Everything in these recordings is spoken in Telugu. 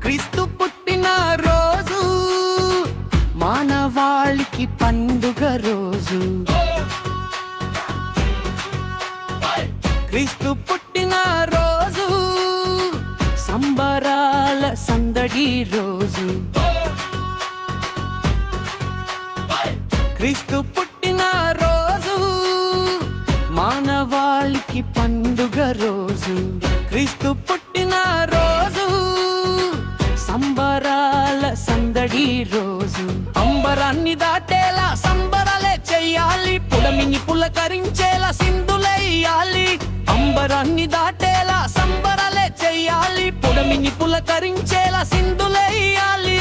క్రీస్తు పుట్టిన రోజు మానవాళికి పండుగ రోజు. క్రీస్తు పుట్టిన రోజు సంబరాల సందడి రోజు. క్రీస్తు పుట్టిన రోజు మానవాళికి పండుగ రోజు. క్రీస్తు పుట్టిన రోజు సంబరాల సందడి రోజు. అంబరాన్ని దాటేలా సంబరాలే చెయ్యాలి, పుడమిని పులకరించేలా సింధులెయ్యాలి. అంబరాన్ని దాటేలా సంబరాలే చెయ్యాలి, పుడమిని పులకరించేలా సింధులెయ్యాలి.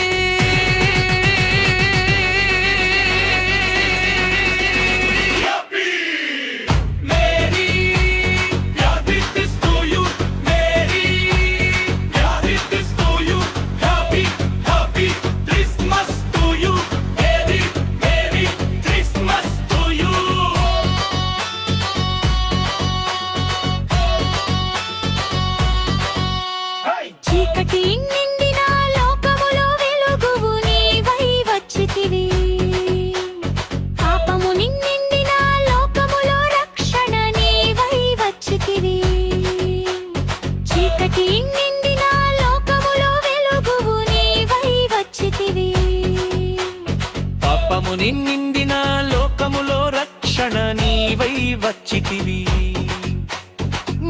చీకటి నిండిన లోకములో వెలుగువు నీవై వచ్చితివి. పాపము నిండిన లోకములో రక్షణ నీవై వచ్చితివి. చీకటి నిండిన లోకములో వెలుగువు నీవై వచ్చితివి. పాపము నిండిన లోకములో రక్షణ నీవై వచ్చితివి.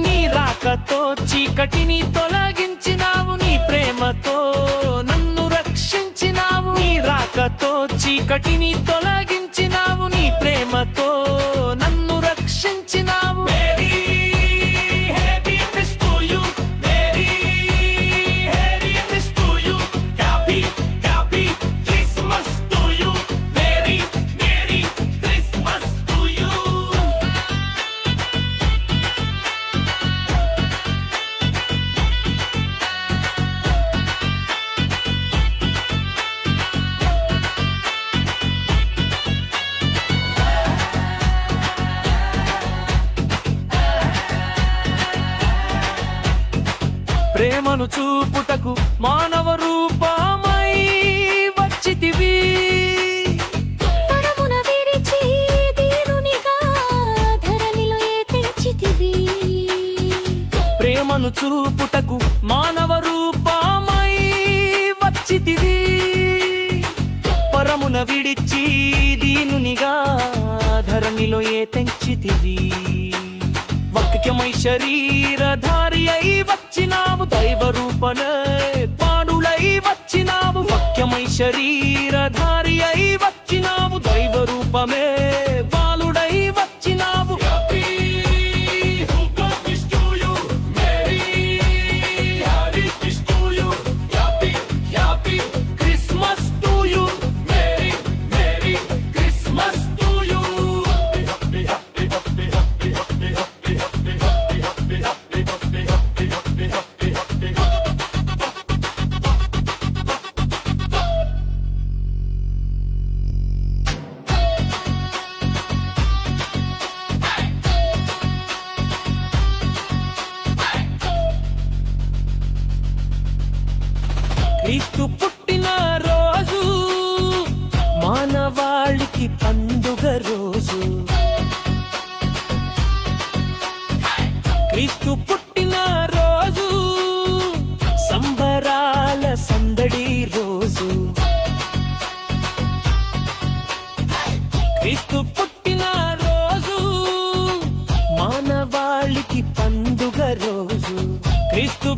నీ రాకతో చీకటిని తొలగించినావు, నీ ప్రేమతో నన్ను రక్షించినావు. నీ రాకతో చీకటిని తొలగించినావు, నీ ప్రేమతో నన్ను రక్షించినావు. ప్రేమను చూపుటకు మానవ రూపమై వచ్చితివి. పరమున విరిచి దీనునిగా ధరణిలో తెచ్చితివి. ప్రేమను చూపుటకు మానవ రూపమై వచ్చితివి. పరమున విడిచి దీనునిగా ధరణిలో తెంచితివి. వాక్యమై శరీరధారి అయి వచ్చినావు, దైవ రూపనే పాడులై వచ్చినావు. వాక్యమై శరీరధారి అయి వచ్చినావు, దైవ రూపమే బాలుడై వచ్చినావు. Christmas to you, merry merry Christmas to you. క్రీస్తు పుట్టిన రోజు మానవాళికి పండుగ రోజు. క్రీస్తు పుట్టిన రోజు సంబరాల సందడి రోజు. క్రీస్తు పుట్టిన రోజు మానవాళికి పండుగ రోజు. క్రీస్తు